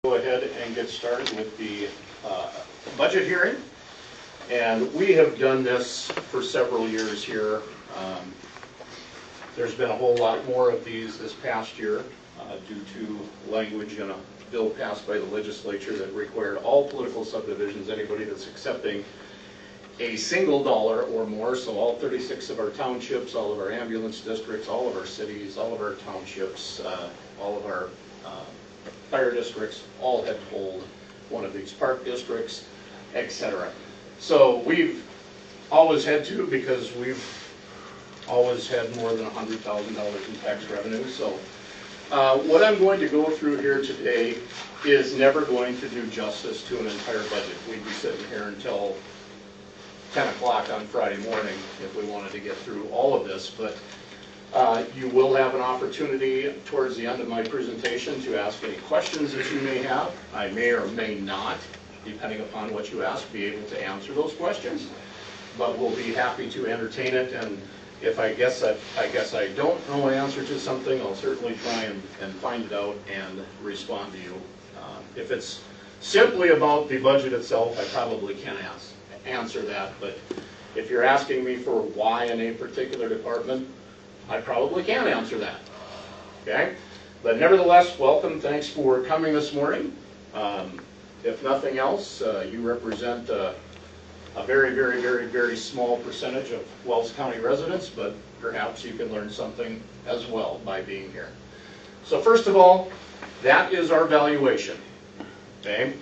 Go ahead and get started with the budget hearing. And we have done this for several years here. There's been a whole lot more of these this past year due to language in a bill passed by the legislature that required all political subdivisions, anybody that's accepting a single dollar or more, so all 36 of our townships, all of our ambulance districts, all of our cities, all of our townships, all of our fire districts, all had to hold one of these park districts, etc. So we've always had to, because we've always had more than $100,000 in tax revenue. So what I'm going to go through here today is never going to do justice to an entire budget. We'd be sitting here until 10 o'clock on Friday morning if we wanted to get through all of this, but you will have an opportunity towards the end of my presentation to ask any questions that you may have. I may or may not, depending upon what you ask, be able to answer those questions, but we'll be happy to entertain it. And if I guess I don't know an answer to something, I'll certainly try and find it out and respond to you. If it's simply about the budget itself, I probably can't answer that, but if you're asking me for why in a particular department, I probably can't answer that, okay? But nevertheless, welcome. Thanks for coming this morning. If nothing else, you represent a very, very, very, very small percentage of Wells County residents, but perhaps you can learn something as well by being here. So first of all, that is our valuation, okay?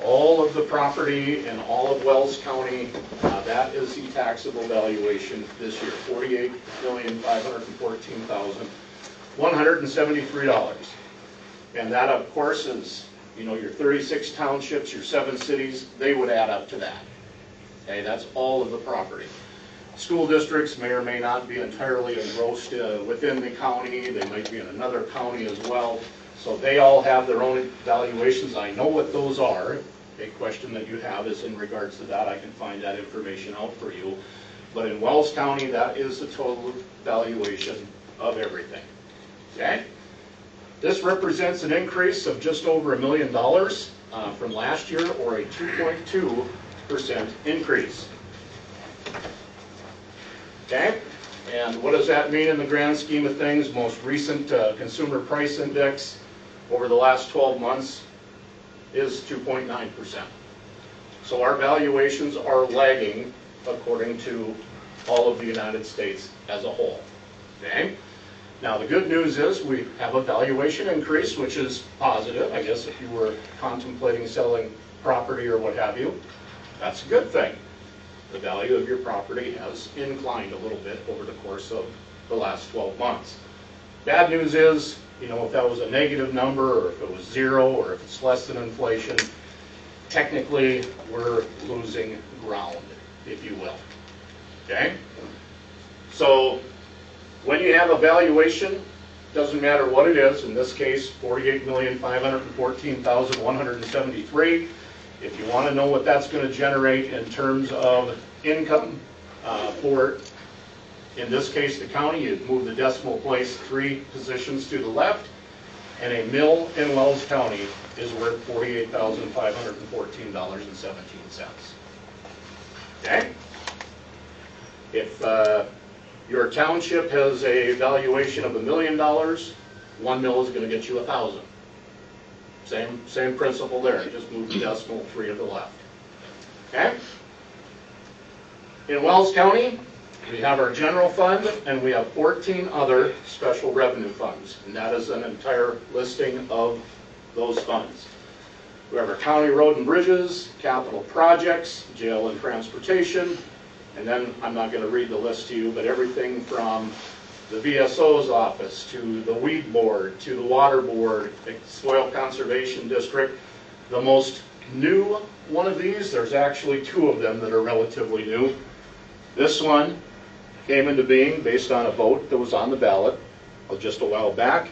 All of the property in all of Wells County, that is the taxable valuation this year, $48,514,173. And that, of course, is, you know, your 36 townships, your 7 cities, they would add up to that. Okay, that's all of the property. School districts may or may not be entirely engrossed within the county. They might be in another county as well. So they all have their own valuations. I know what those are. A question that you have is in regards to that. I can find that information out for you. But in Wells County, that is the total valuation of everything. Okay? This represents an increase of just over $1 million from last year, or a 2.2% increase. Okay? And what does that mean in the grand scheme of things? Most recent consumer price index over the last 12 months is 2.9%. So our valuations are lagging according to all of the United States as a whole. Okay? Now the good news is we have a valuation increase, which is positive. I guess if you were contemplating selling property or what have you, that's a good thing. The value of your property has inclined a little bit over the course of the last 12 months. Bad news is, you know, if that was a negative number, or if it was zero, or if it's less than inflation, technically we're losing ground, if you will. Okay? So when you have a valuation, doesn't matter what it is, in this case $48,514,173. If you want to know what that's going to generate in terms of income for, in this case, the county, you move the decimal place 3 positions to the left, and a mill in Wells County is worth $48,514.17. Okay? If your township has a valuation of $1 million, 1 mill is going to get you 1,000. Same principle there. Just move the decimal 3 to the left. Okay? In Wells County, we have our general fund, and we have 14 other special revenue funds, and that is an entire listing of those funds. We have our county road and bridges, capital projects, jail and transportation, and then I'm not going to read the list to you, but everything from the VSO's office to the weed board to the water board, the soil conservation district. The most new one of these, there's actually 2 of them that are relatively new. This one came into being based on a vote that was on the ballot just a while back,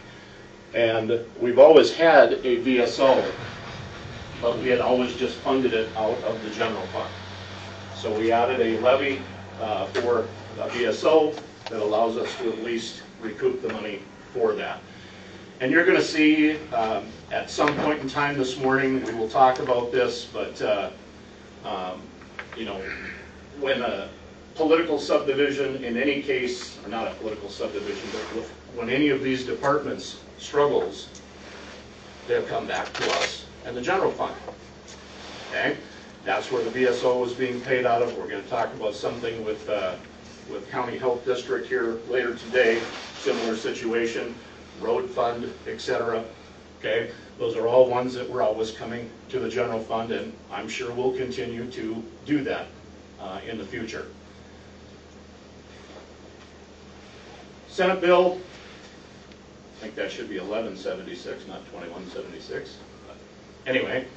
and we've always had a VSO, but we had always just funded it out of the general fund. So we added a levy for a VSO that allows us to at least recoup the money for that. And you're going to see at some point in time this morning, we will talk about this, but you know, when a political subdivision in any case, or not a political subdivision, but when any of these departments struggles, they'll come back to us and the general fund. Okay? That's where the VSO is being paid out of. We're going to talk about something with County Health District here later today, similar situation, road fund, etc. Okay? Those are all ones that we're always coming to the general fund, and I'm sure we'll continue to do that in the future. Senate bill, I think that should be 1176, not 2176. Anyway,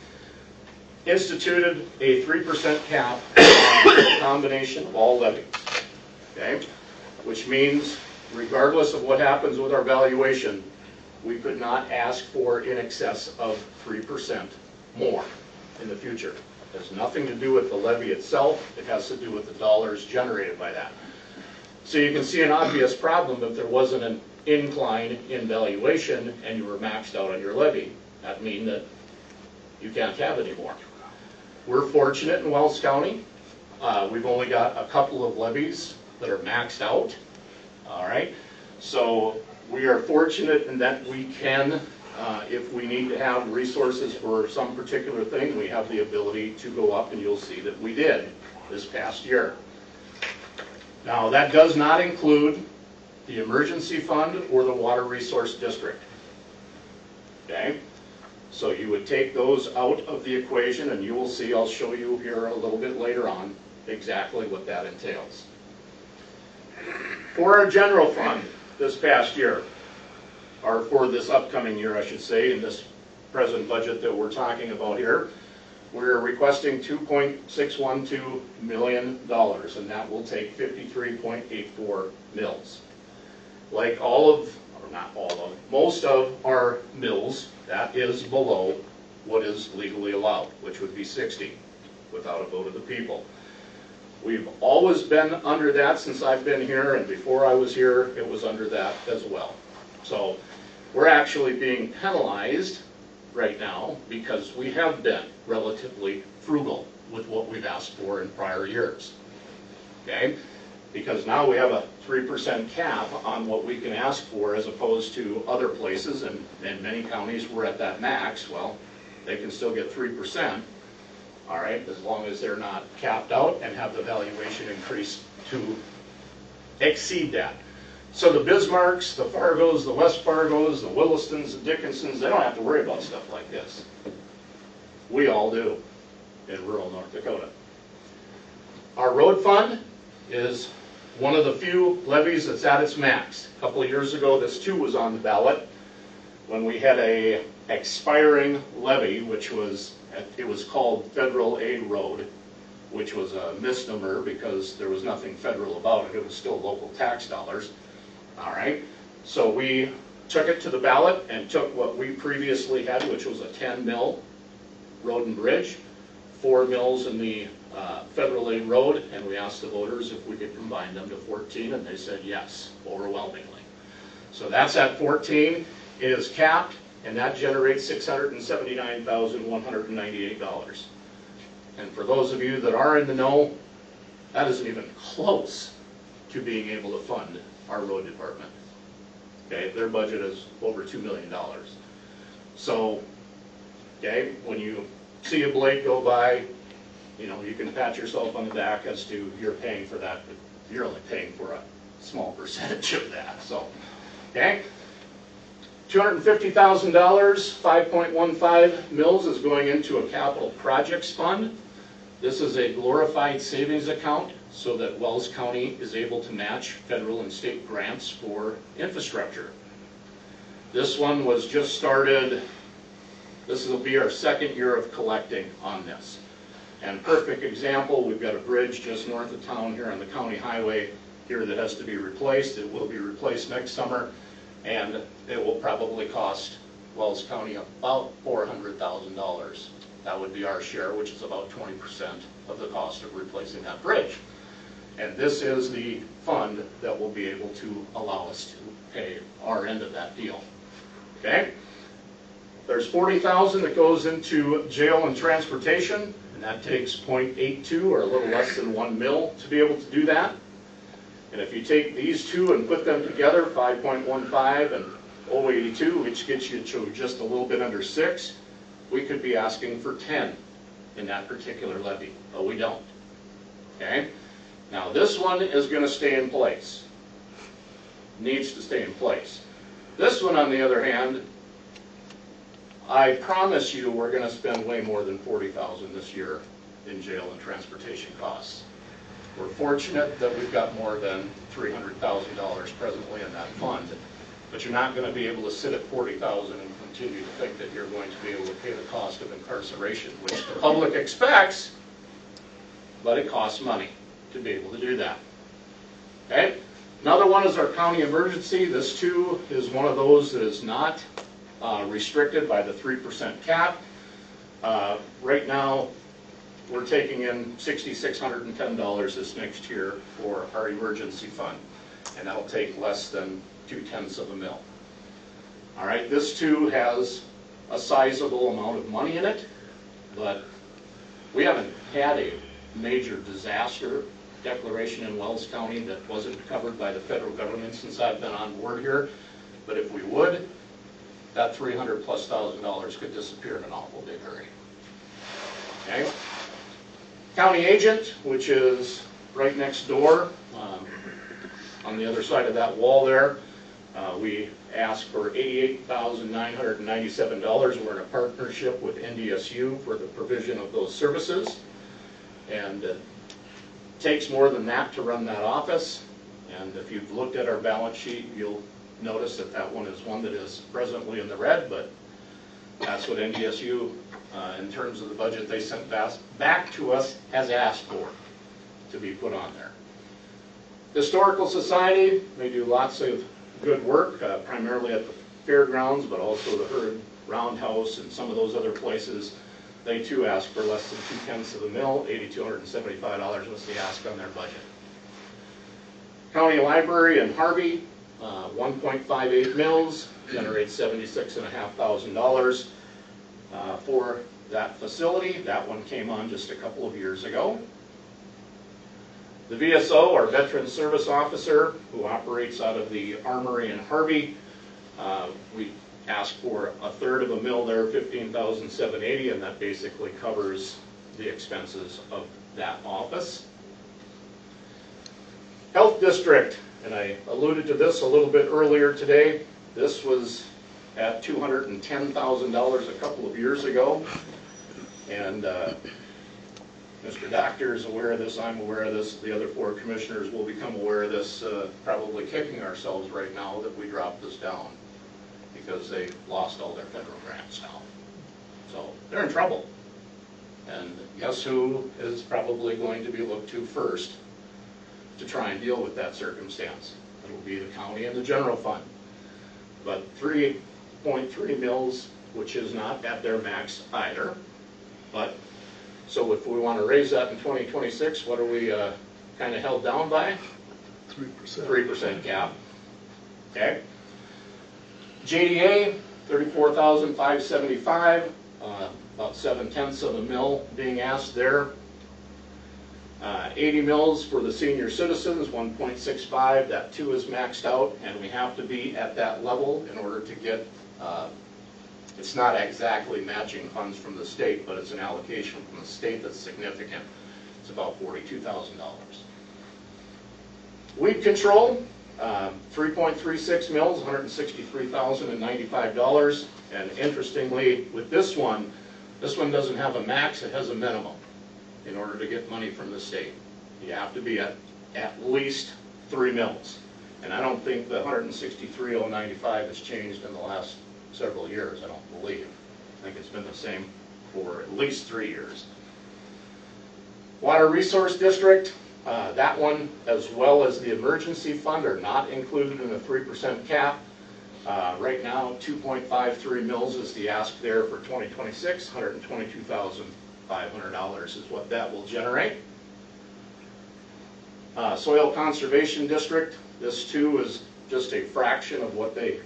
instituted a 3% cap on a combination of all levies, okay? Which means regardless of what happens with our valuation, we could not ask for in excess of 3% more in the future. It has nothing to do with the levy itself, it has to do with the dollars generated by that. So you can see an obvious problem if there wasn't an incline in valuation and you were maxed out on your levy. That means that you can't have any more. We're fortunate in Wells County. We've only got a couple of levies that are maxed out. All right, so we are fortunate in that we can, if we need to have resources for some particular thing, we have the ability to go up, and you'll see that we did this past year. Now, that does not include the emergency fund or the water resource district. Okay? So you would take those out of the equation, and you will see, I'll show you here a little bit later on exactly what that entails. For our general fund this past year, or for this upcoming year, I should say, in this present budget that we're talking about here, we're requesting $2.612 million, and that will take 53.84 mills. Like all of, or not all of, most of our mills, that is below what is legally allowed, which would be 60 without a vote of the people. We've always been under that since I've been here, and before I was here, it was under that as well. So we're actually being penalized right now because we have been relatively frugal with what we've asked for in prior years. Okay? Because now we have a 3% cap on what we can ask for as opposed to other places, and in many counties we're at that max. Well, they can still get 3%, all right, as long as they're not capped out and have the valuation increase to exceed that. So the Bismarcks, the Fargos, the West Fargos, the Willistons, the Dickinsons, they don't have to worry about stuff like this. We all do in rural North Dakota. Our road fund is one of the few levies that's at its max. A couple of years ago, this too was on the ballot when we had a expiring levy, which was, it was called Federal Aid Road, which was a misnomer because there was nothing federal about it. It was still local tax dollars. All right, so we took it to the ballot and took what we previously had, which was a 10 mil road and bridge, 4 mills in the Federal Aid Road, and we asked the voters if we could combine them to 14, and they said yes, overwhelmingly. So that's at 14. It is capped, and that generates $679,198. And for those of you that are in the know, that isn't even close to being able to fund our road department. Okay, their budget is over $2 million. So, okay, when you see a blade go by, you know, you can pat yourself on the back as to you're paying for that, but you're only paying for a small percentage of that. So, okay, $250,000, 5.15 mils is going into a capital projects fund. This is a glorified savings account so that Wells County is able to match federal and state grants for infrastructure. This one was just started. This will be our second year of collecting on this. And perfect example, we've got a bridge just north of town here on the county highway here that has to be replaced. It will be replaced next summer, and it will probably cost Wells County about $400,000. That would be our share, which is about 20% of the cost of replacing that bridge. And this is the fund that will be able to allow us to pay our end of that deal. Okay? There's $40,000 that goes into jail and transportation, and that takes 0.82 or a little less than 1 mil to be able to do that. And if you take these two and put them together, 5.15 and 0.82, which gets you to just a little bit under 6, we could be asking for 10 in that particular levy, but we don't. Okay? Now this one is going to stay in place. Needs to stay in place. This one, on the other hand, I promise you we're going to spend way more than $40,000 this year in jail and transportation costs. We're fortunate that we've got more than $300,000 presently in that fund, but you're not going to be able to sit at $40,000 and continue to think that you're going to be able to pay the cost of incarceration, which the public expects, but it costs money to be able to do that. Okay? Another one is our county emergency. This too is one of those that is not restricted by the 3% cap. Right now, we're taking in $6,610 this next year for our emergency fund, and that'll take less than 0.2 of a mil. All right, this too has a sizable amount of money in it, but we haven't had a major disaster declaration in Wells County that wasn't covered by the federal government since I've been on board here. But if we would, that $300,000+ could disappear in an awful big hurry. Okay? County agent, which is right next door, on the other side of that wall there, we asked for $88,997. We're in a partnership with NDSU for the provision of those services, and it takes more than that to run that office. And if you've looked at our balance sheet, you'll notice that that one is one that is presently in the red, but that's what NDSU, in terms of the budget they sent back to us, has asked for to be put on there. Historical Society, they do lots of good work, primarily at the fairgrounds, but also the Herd Roundhouse and some of those other places. They too ask for less than 0.2 of a mil. $8,275 was the ask on their budget. County Library in Harvey, 1.58 mils, generates $76,500 for that facility. That one came on just a couple of years ago. The VSO, our Veteran Service Officer, who operates out of the Armory in Harvey, we asked for 1/3 of a mil there, $15,780, and that basically covers the expenses of that office. Health District, and I alluded to this a little bit earlier today. This was at $210,000 a couple of years ago, and Mr. Doctor is aware of this, I'm aware of this, the other 4 commissioners will become aware of this, probably kicking ourselves right now that we dropped this down, because they lost all their federal grants now. So they're in trouble. And guess who is probably going to be looked to first to try and deal with that circumstance? It'll be the county and the general fund. But 3.3 mils, which is not at their max either. But so if we want to raise that in 2026, what are we kind of held down by? 3%. 3% cap. Okay. JDA, $34,575, about 0.7 of a mil being asked there. 80 mils for the senior citizens, 1.65. That too is maxed out, and we have to be at that level in order to get. It's not exactly matching funds from the state, but it's an allocation from the state that's significant. It's about $42,000. Weed control, 3.36 mils, $163,095. And interestingly, with this one doesn't have a max, it has a minimum in order to get money from the state. You have to be at least 3 mils. And I don't think the $163,095 has changed in the last several years, I don't believe. I think it's been the same for at least 3 years. Water Resource District, that one, as well as the emergency fund, are not included in the 3% cap. Right now, 2.53 mils is the ask there for 2026. $122,500 is what that will generate. Soil Conservation District, this too is just a fraction of what they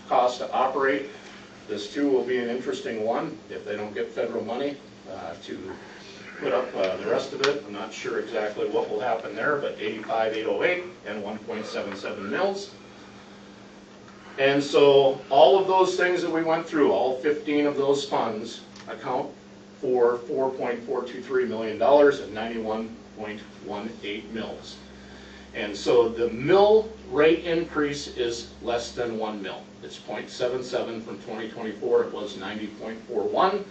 Cost to operate, this too will be an interesting one if they don't get federal money to put up the rest of it. I'm not sure exactly what will happen there, but 85,808 and 1.77 mils. And so all of those things that we went through, all 15 of those funds account for $4.423 million at 91.18 mils. And so the mill rate increase is less than 1 mil. It's 0.77 from 2024. It was 90.41.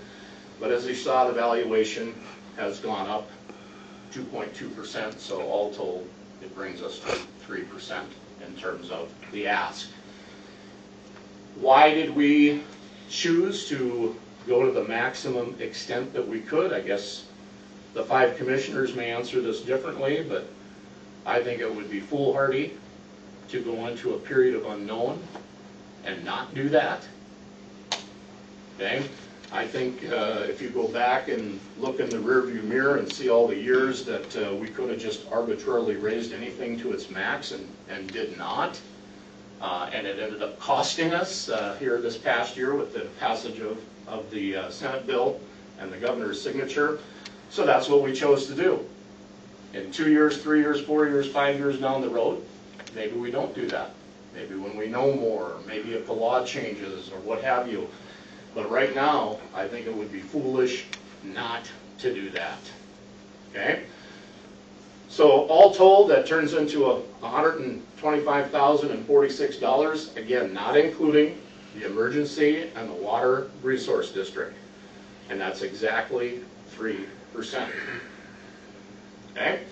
But as you saw, the valuation has gone up 2.2%. So all told, it brings us to 3% in terms of the ask. Why did we choose to go to the maximum extent that we could? I guess the 5 commissioners may answer this differently, but I think it would be foolhardy to go into a period of unknown and not do that. Okay? I think if you go back and look in the rearview mirror and see all the years that we could have just arbitrarily raised anything to its max and did not, and it ended up costing us here this past year with the passage of the Senate bill and the governor's signature. So that's what we chose to do. In 2 years, 3 years, 4 years, 5 years down the road, maybe we don't do that. Maybe when we know more, maybe if the law changes or what have you. But right now, I think it would be foolish not to do that. Okay? So all told, that turns into $125,046, again, not including the emergency and the water resource district. And that's exactly 3%. Okay?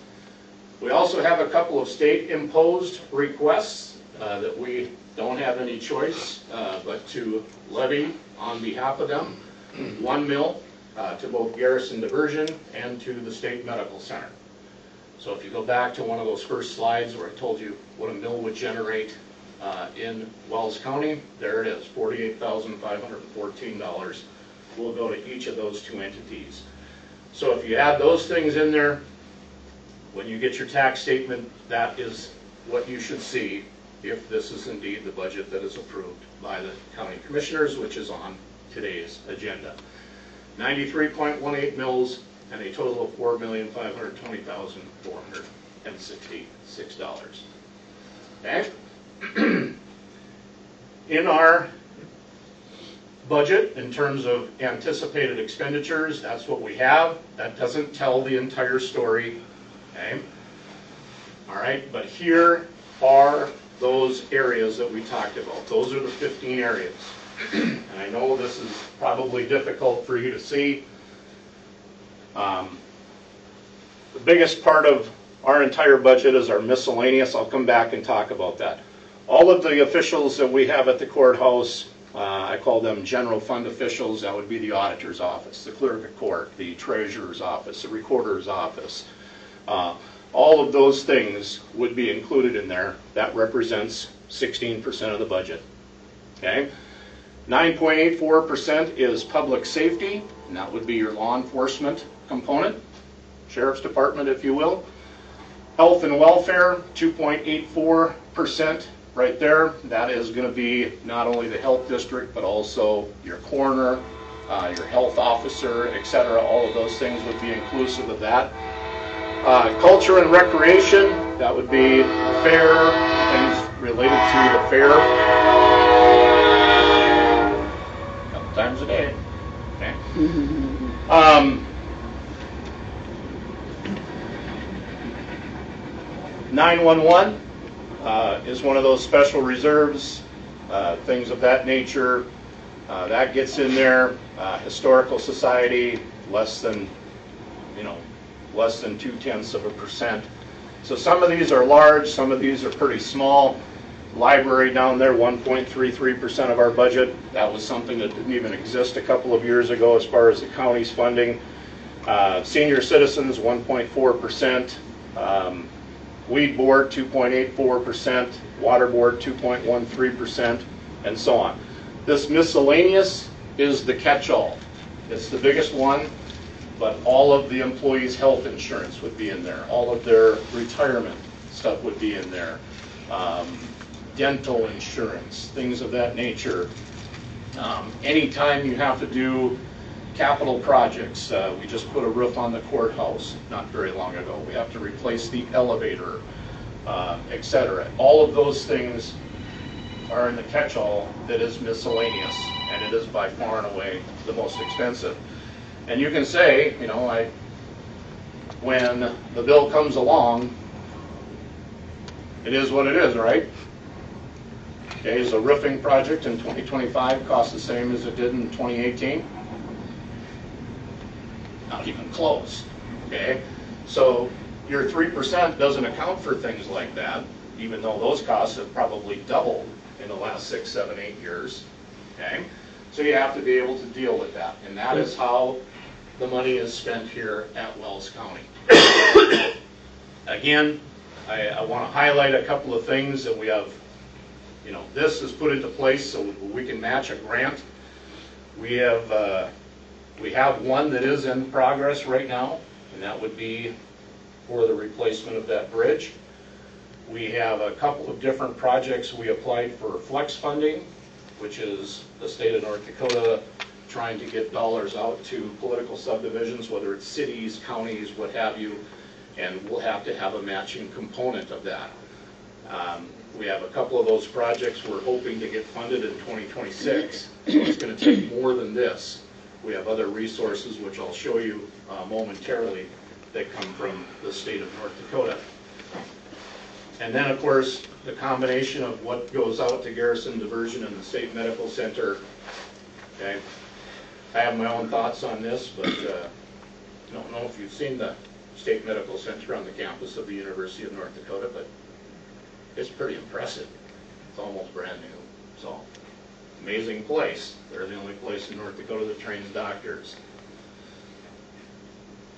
We also have a couple of state-imposed requests that we don't have any choice but to levy on behalf of them. 1 mil to both Garrison Diversion and to the State Medical Center. So if you go back to one of those first slides where I told you what a mill would generate in Wells County, there it is, $48,514 will go to each of those 2 entities. So if you add those things in there, when you get your tax statement, that is what you should see if this is indeed the budget that is approved by the county commissioners, which is on today's agenda. 93.18 mils and a total of $4,520,466. Okay? In our budget, in terms of anticipated expenditures, that's what we have. That doesn't tell the entire story. Okay? All right, but here are those areas that we talked about. Those are the 15 areas. And I know this is probably difficult for you to see. The biggest part of our entire budget is our miscellaneous. I'll come back and talk about that. All of the officials that we have at the courthouse, I call them general fund officials. That would be the auditor's office, the clerk of court, the treasurer's office, the recorder's office. All of those things would be included in there. That represents 16% of the budget. Okay? 9.84% is public safety, and that would be your law enforcement component, sheriff's department, if you will. Health and welfare, 2.84% right there. That is going to be not only the health district, but also your coroner, your health officer, etc. All of those things would be inclusive of that. Culture and recreation, that would be fair, things related to the fair. A couple times a day. Okay. 911 is one of those special reserves, things of that nature. That gets in there. Historical society, less than 0.2%. So some of these are large, some of these are pretty small. Library down there, 1.33% of our budget. That was something that didn't even exist a couple of years ago as far as the county's funding. Senior citizens, 1.4%. Weed board, 2.84%. Water board, 2.13%, and so on. This miscellaneous is the catch-all. It's the biggest one. But all of the employees' health insurance would be in there. All of their retirement stuff would be in there. dental insurance, things of that nature. Anytime you have to do capital projects, we just put a roof on the courthouse not very long ago. We have to replace the elevator, etc. All of those things are in the catch-all that is miscellaneous, and it is by far and away the most expensive. And you can say, you know, when the bill comes along, it is what it is, right? Okay, is a roofing project in 2025 cost the same as it did in 2018? Not even close, okay? So your 3% doesn't account for things like that, even though those costs have probably doubled in the last 6, 7, 8 years, okay? So you have to be able to deal with that, and that is how the money is spent here at Wells County. Again, I want to highlight a couple of things that we have. You know, this is put into place so we can match a grant. We have one that is in progress right now, and that would be for the replacement of that bridge. We have a couple of different projects we applied for flex funding, which is the state of North Dakota trying to get dollars out to political subdivisions, whether it's cities, counties, what have you, and we'll have to have a matching component of that. We have a couple of those projects we're hoping to get funded in 2026, so it's going to take more than this. We have other resources, which I'll show you momentarily, that come from the state of North Dakota. And then, of course, the combination of what goes out to Garrison Diversion and the State Medical Center. Okay, I have my own thoughts on this, but I don't know if you've seen the State Medical Center on the campus of the University of North Dakota, but it's pretty impressive. It's almost brand new. So, amazing place. They're the only place in North Dakota that trains doctors.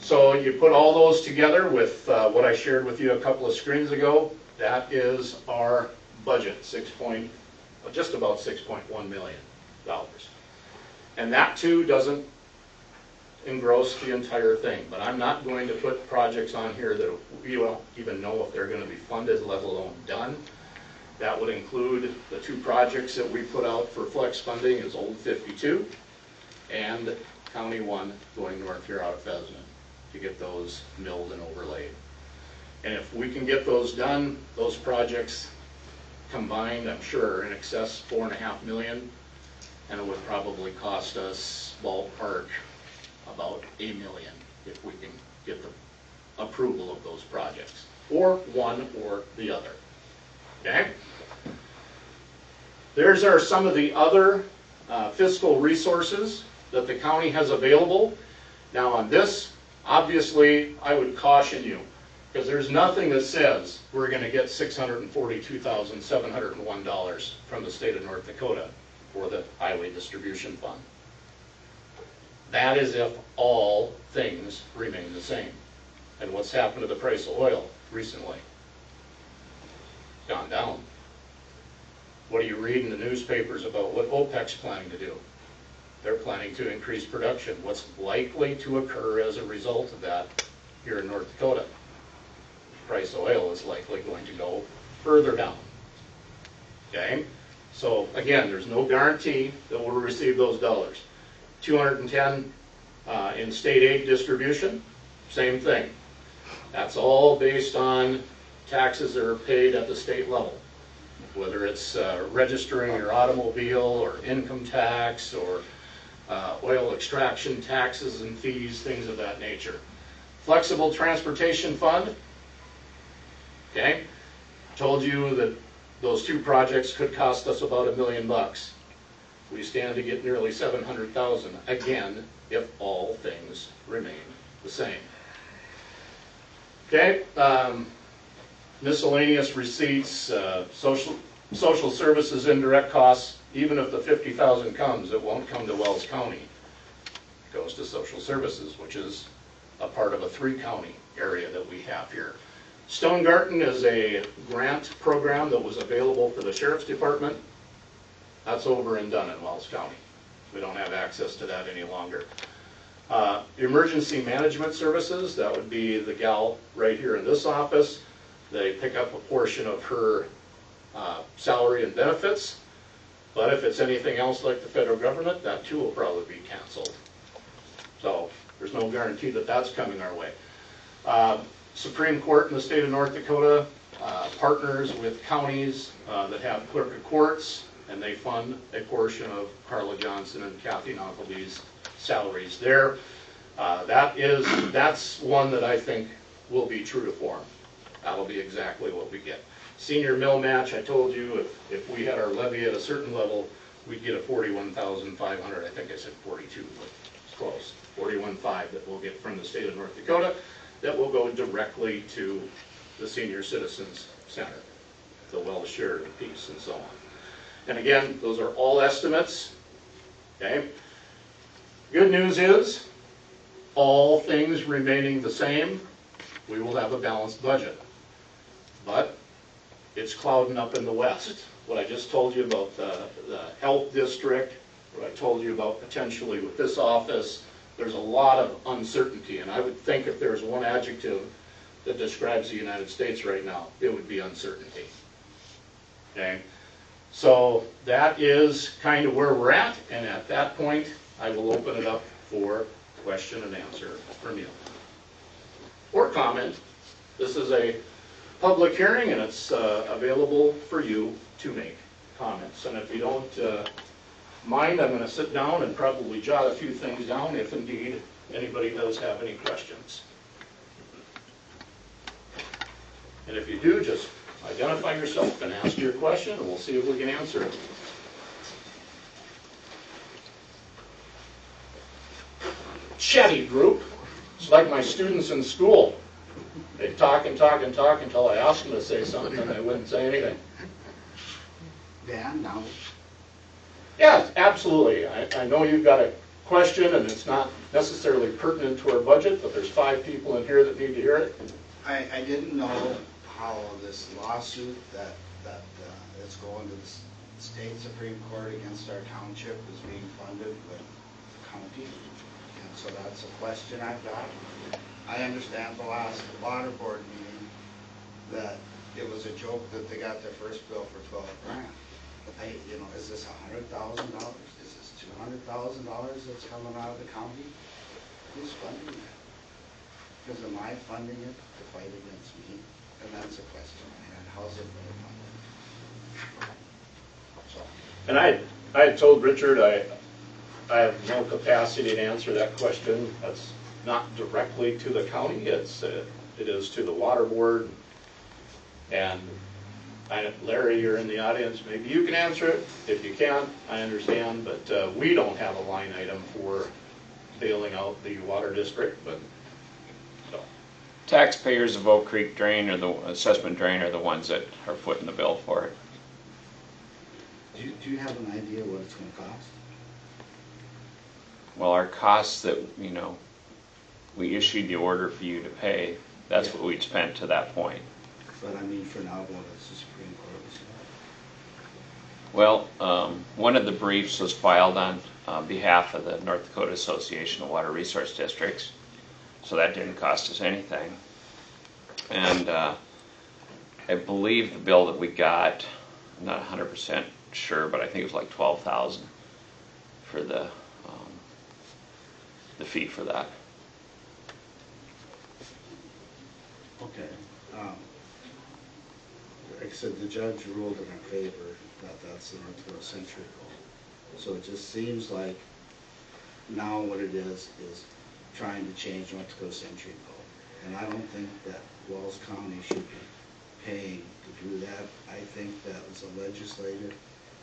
So you put all those together with what I shared with you a couple of screens ago. That is our budget, just about $6.1 million. And that too doesn't engross the entire thing. But I'm not going to put projects on here that we don't even know if they're going to be funded, let alone done. That would include the two projects that we put out for flex funding, is Old 52 and County 1 going north here out of Pheasant, to get those milled and overlaid. And if we can get those done, those projects combined, I'm sure, are in excess $4.5 million, and it would probably cost us ballpark about $1 million if we can get the approval of those projects, or one or the other. Okay? There's some of the other fiscal resources that the county has available. Now on this, obviously, I would caution you, because there's nothing that says we're going to get $642,701 from the state of North Dakota for the Highway Distribution Fund. That is if all things remain the same. And what's happened to the price of oil recently? It's gone down. What do you read in the newspapers about what OPEC's planning to do? They're planning to increase production. What's likely to occur as a result of that here in North Dakota? The price of oil is likely going to go further down. Okay? So again, there's no guarantee that we'll receive those dollars. 210 in state aid distribution, same thing. That's all based on taxes that are paid at the state level, whether it's registering your automobile or income tax or oil extraction taxes and fees, things of that nature. Flexible Transportation Fund, okay, told you that those two projects could cost us about $1 million. We stand to get nearly $700,000, again, if all things remain the same. Okay, miscellaneous receipts, social services indirect costs. Even if the $50,000 comes, it won't come to Wells County. It goes to social services, which is a part of a 3-county area that we have here. Stonegarten is a grant program that was available for the Sheriff's Department. That's over and done in Wells County. We don't have access to that any longer. Emergency management services, that would be the gal right here in this office. They pick up a portion of her salary and benefits. But if it's anything else like the federal government, that too will probably be canceled. So there's no guarantee that that's coming our way. Supreme Court in the state of North Dakota partners with counties that have clerk of courts, and they fund a portion of Carla Johnson and Kathy Knockelby's salaries there. That's one that I think will be true to form. That'll be exactly what we get. Senior mill match, I told you, if we had our levy at a certain level, we'd get a $41,500. I think I said 42, but it's close. 41.5 that we'll get from the state of North Dakota that will go directly to the Senior Citizens Center, the well-assured and peace and so on. And again, those are all estimates. Okay. Good news is, all things remaining the same, we will have a balanced budget. But it's clouding up in the west. What I just told you about the health district, what I told you about potentially with this office, there's a lot of uncertainty. And I would think if there's one adjective that describes the United States right now, it would be uncertainty. Okay? So that is kind of where we're at, and at that point, I will open it up for question and answer from you. Or comment. This is a public hearing, and it's available for you to make comments. And if you don't mind, I'm going to sit down and probably jot a few things down if indeed anybody does have any questions. And if you do, just identify yourself and ask your question, and we'll see if we can answer it. Chatty group. It's like my students in school. They talk and talk and talk until I ask them to say something, and they wouldn't say anything. Dan, now. Yeah, absolutely. I know you've got a question, and it's not necessarily pertinent to our budget, but there's 5 people in here that need to hear it. I didn't know how this lawsuit that is going to the state Supreme Court against our township is being funded with the county. And so that's a question I've got. I understand the last water board meeting that it was a joke that they got their first bill for $12 grand. Is this $100,000? Is this $200,000 that's coming out of the county? Who's funding that? Because am I funding it to fight against me? And that's a question I had. How's it really funded? So. And I had told Richard I have no capacity to answer that question. That's not directly to the county. It is to the water board. And Larry, you're in the audience. Maybe you can answer it. If you can't, I understand. But we don't have a line item for bailing out the water district. But so. Taxpayers of Oak Creek Drain or the assessment drain are the ones that are footing the bill for it. Do you have an idea what it's going to cost? Well, our costs that, we issued the order for you to pay, that's what we'd spent to that point. But I mean, for now, what is the Supreme Court was Well, one of the briefs was filed on behalf of the North Dakota Association of Water Resource Districts, so that didn't cost us anything. And I believe the bill that we got, I'm not 100% sure, but I think it was like $12,000 for the fee for that. Okay. Like I said, the judge ruled in our favor that that's the North Dakota Century Code. So it just seems like now what it is trying to change North Dakota Century Code. And I don't think that Wells County should be paying to do that. I think that was a legislative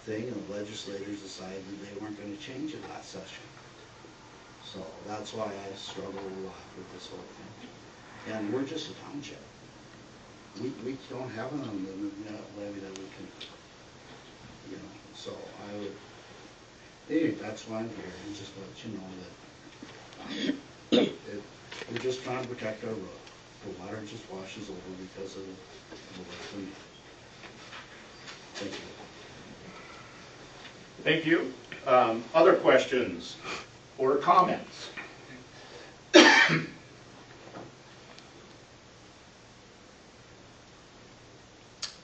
thing, and the legislators decided they weren't going to change it last session. So that's why I struggle a lot with this whole thing. And we're just a township. We don't have an unlimited levy that we can, so I would, anyway, that's why I'm here, and just let you know that we're just trying to protect our road. The water just washes over because of the way. Thank you. Thank you. Other questions or comments?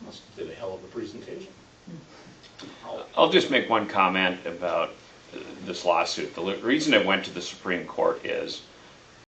Must have been a hell of a presentation. I'll just make one comment about this lawsuit. The reason it went to the Supreme Court is